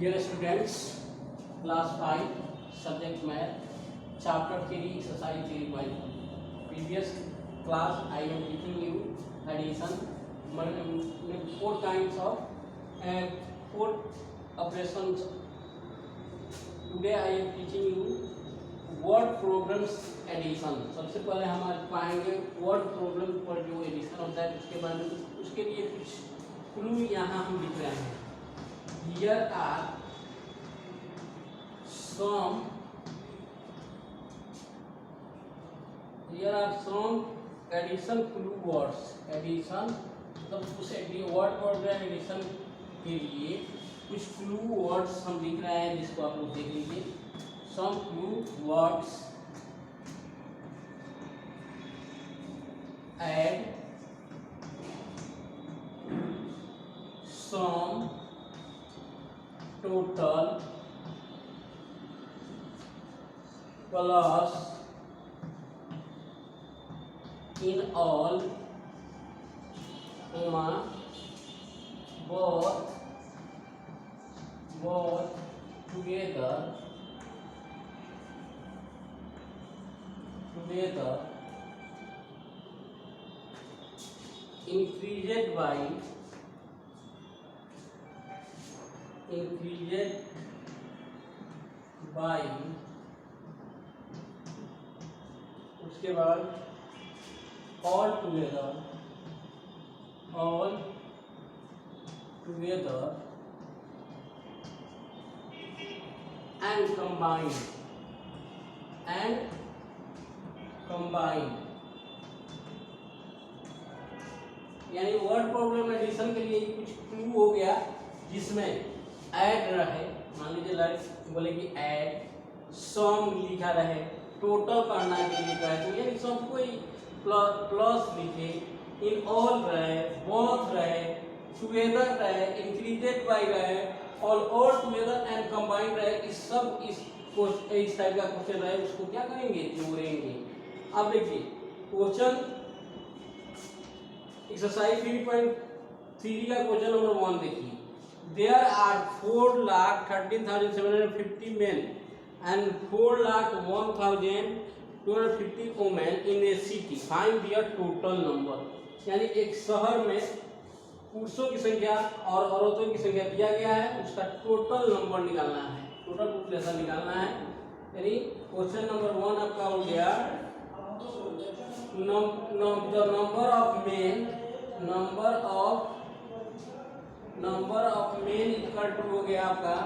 Dear students, class 5, subject math, chapter 3, exercise 3.1. Previous class I am teaching you addition, four kinds of four operations. Today I am teaching you word programs addition. सबसे पहले हम आज पाएंगे word program पर जो addition होता है उसके बारे में, उसके लिए कुछ क्लू यहाँ हम लिख रहे हैं. Here are some addition clue words. Addition मतलब उस वर्ड प्रोग्राम एडिशन के लिए कुछ क्लू वर्ड्स हम लिख रहे हैं, जिसको आप लोग देख लीजिए. Some clue words: add, sum, total, plus, in all, both, together, increased by, उसके बाद all together, and combine. यानी वर्ड प्रॉब्लम एडिशन के लिए कुछ क्लू हो गया, जिसमें ऐड रहे, मान लीजिए लाइक बोले कि ऐड, सम लिखा रहे, टोटल करना के लिए कहे तो यानी सब कोई प्लस लिखे, इन ऑल रहे, बोथ रहे, टुगेदर रहे, इंक्रीजेड बाय रहे, ऑल टुगेदर एंड कंबाइंड रहे. इस टाइप का क्वेश्चन रहे, उसको क्या करेंगे, जोड़ेंगे. अब देखिए क्वेश्चन एक्सरसाइज 3.3 का क्वेश्चन नंबर 1 देखिए. There are 4,13,750 men and 4,01,250 women in a city. Find their total number. यानी एक शहर में पुरुषों की संख्या और औरतों की संख्या दिया गया है, उसका टोटल नंबर निकालना है, टोटल पॉपुलेशन निकालना है. यानी क्वेश्चन नंबर 1 आपका हो गया number of men equal to हो गया आपका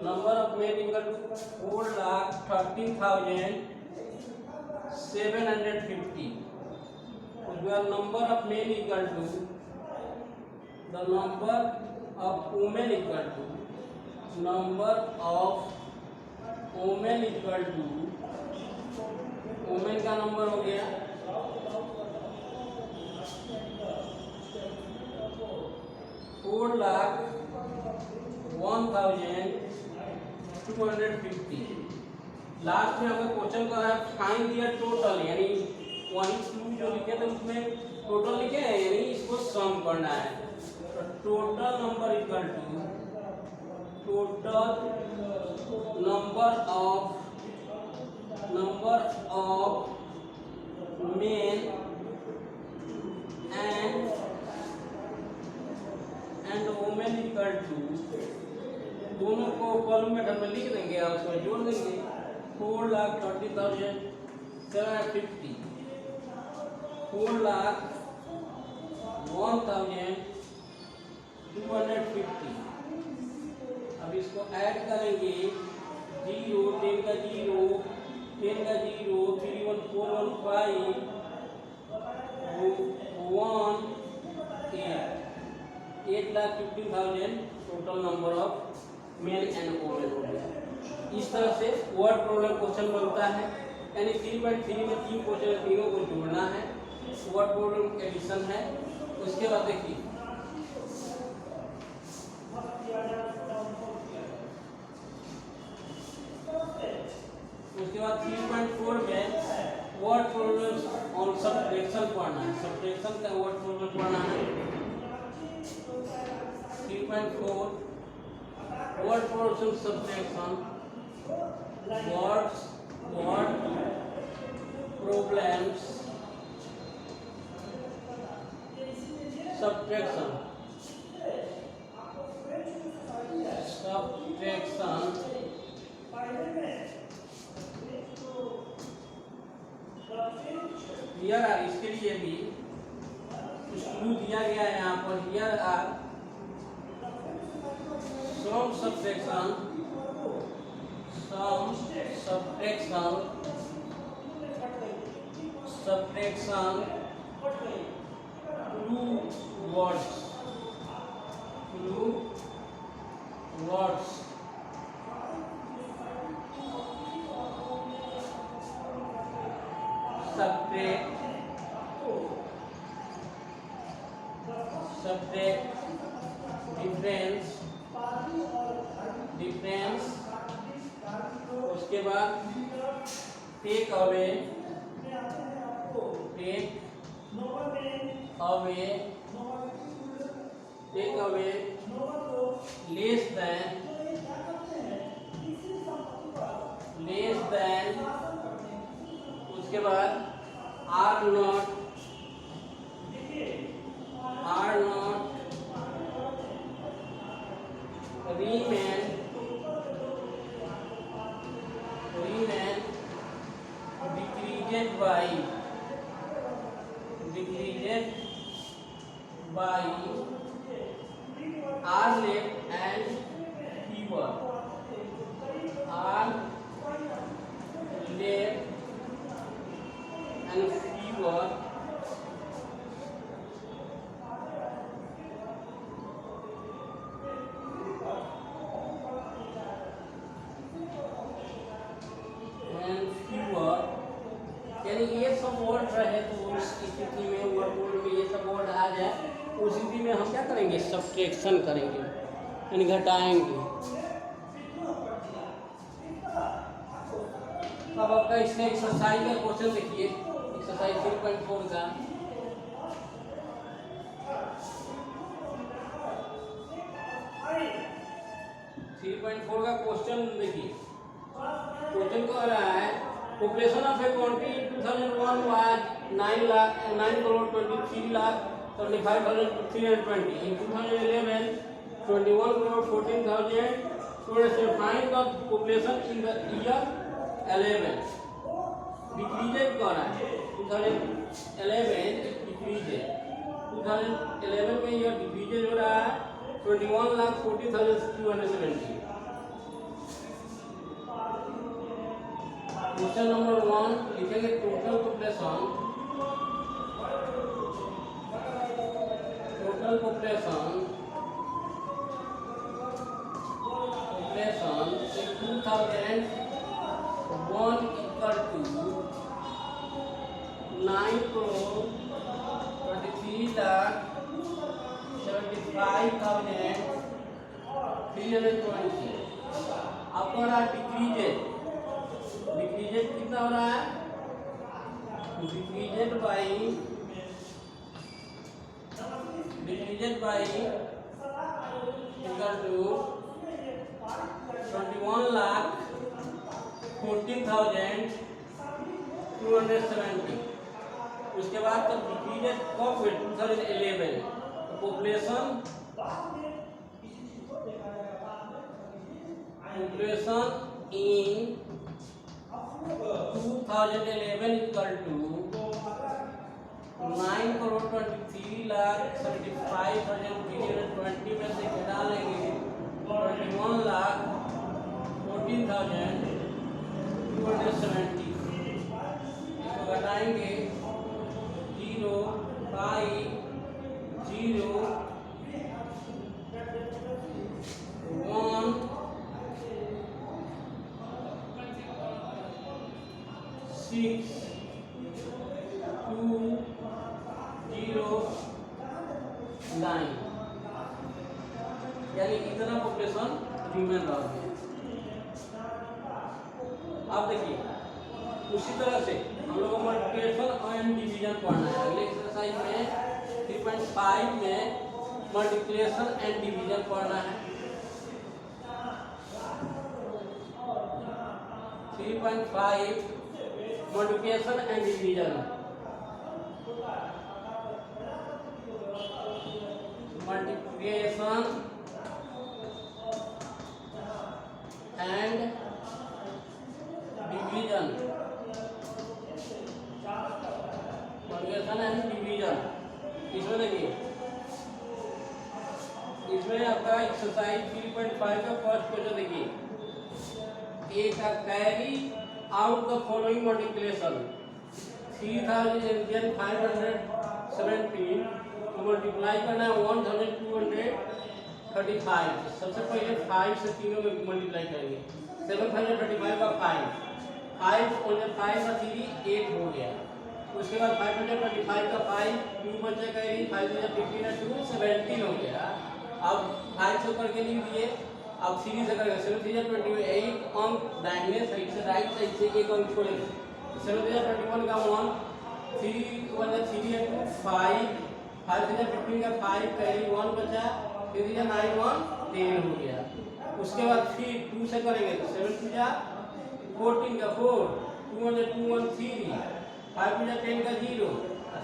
number of men equal to 4,13,750. उसके बाद number of men equal to the number of women equal to women का नंबर हो गया 4,01,250. लास्ट में अगर क्वेश्चन का है फाइंड दियर टोटल, यानी वही क्लू जो लिखे थे उसमें टोटल लिखे हैं, यानी इसको सम करना है. तो total number equal to total number of men and women equal to, दोनों को कॉलम में लिख देंगे और उसमें जोड़ देंगे. 4,30,750 4,01,250. अब इसको ऐड करेंगे 0, 10 का 0, 10 का 0, 31415 1 8,15,000 total number of male and women हो गया. इस तरह से वर्ड प्रॉब्लम क्वेश्चन बनता है. यानी 3.3 में 3 क्वेश्चन, तीनों को जोड़ना है, वर्ड प्रॉब्लम एडिशन है. उसके बाद देखिए उसके बाद 3.4 में वर्ड प्रॉब्लम्स ऑन सब्ट्रैक्शन पढ़ना है, सब्ट्रैक्शन का वर्ड प्रॉब्लम पढ़ना है. 3.4 word portion subtraction, words, word problems, subtraction, here are, इसके लिए भी कुछ क्लू दिया गया है यहाँ पर। Here are some subtraction, two words, subtract, difference, उसके बाद take away, less than, उसके बाद are not, remain, decreased by, are left and fewer, यानी ये सब वर्ड रहे तो उस स्थिति में वर्ड में ये सब वर्ड आ जाए, उस स्थिति में हम क्या करेंगे? सब्ट्रैक्शन करेंगे, यानी घटाएंगे। अब आपका इसमें एक्सरसाइज का क्वेश्चन देखिए, एक्सरसाइज 3.4 का। क्वेश्चन देखिए, क्वेश्चन कह रहा है population of a country 2001 was 9,23,35,320 in 2011 21,14,000. Find the population in the year 11. डिक्रीजेड कर रहा है 2011 डिक्रीजेड 2011 में यह डिक्रीजेड हो रहा है 21,40,270। क्वेश्चन नंबर 1 लिखेंगे total population in 2001 equal to 9,23,75,320। आपको रहा डिक्रीजेड कितना हो रहा है? डिक्रीजेड बाई इक्वल टू 21,14,270। उसके बाद तो डिक्रीजेड कब हुए? 2011। पॉपुलेशन इन 2011 इक्वल टू 9,23,75,320 में से घटा लेंगे 21,14,270। इसको घटाएंगे 0 बाई 0 1 6 2 0 9, यानी इतना पॉपुलेशन ह्यूमन रहा है। अब देखिए उसी तरह से हम लोगों को मल्टीप्लिकेशन एंड डिवीजन पढ़ना है। अगले एक्सरसाइज में 3.5 में मल्टीप्लिकेशन एंड डिवीजन पढ़ना है। 3.5 multiplication and division. Multiplication and division. Multiplication and division. इसमें देखिए, इसमें आपका एक्सरसाइज 3.5 का फर्स्ट क्वेश्चन देखिए, ए का carry out the following multiplication 3517 तो मल्टीप्लाई करना है 1235। सबसे पहले 5 से तीनों में मल्टीप्लाई करेंगे, 735 का 5 और 5 का 3 8 हो गया। उसके बाद 525 का 5 2 बचा कैरी 5 15 2 17 हो गया। अब 5 से करके लिख दिए, अब 3 से करेंगे 7 3 21 एक अंक दाहिने साइड से राइट साइड से एक अंक छोड़ेंगे 7 3 21 का 1 3 1 3 2 5 5 3 15 का 5 कैरी 1 बचा 3 9 1 10 हो गया। उसके बाद फिर 2 से करेंगे 7 3 14 का 4 2 1 2 1 3 5 10 का 0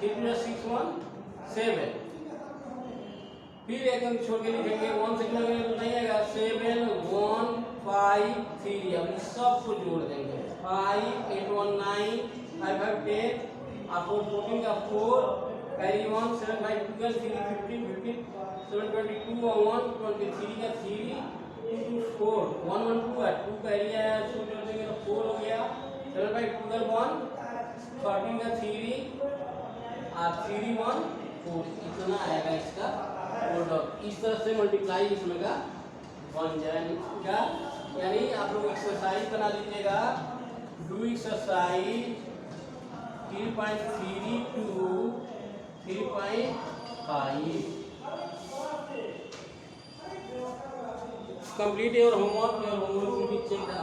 3 6 1 7 फिर एक अंक छोड़ के लिखेंगे 1 से कितना बताइएगा 7 1 5 3। अब इस सब को जोड़ देंगे 5 8 1 9 5 5 10 और 14 का 4 कैरी 1 7 5 12 3 15 15 7 22 और 1 23 का 3 2 2 4 1 1 2 है 2 कैरी आया इसको जोड़ देंगे तो 4 हो गया 7 5 12 1 13 का 3 और 3 1 4 इतना आएगा इसका ऑर्डर। इस तरह से मल्टीप्लाई इसमें का बन जाएगा। यानी आप लोग एक्सरसाइज बना लीजिएगा, do exercise 3.32 3.5 complete your homework will be checked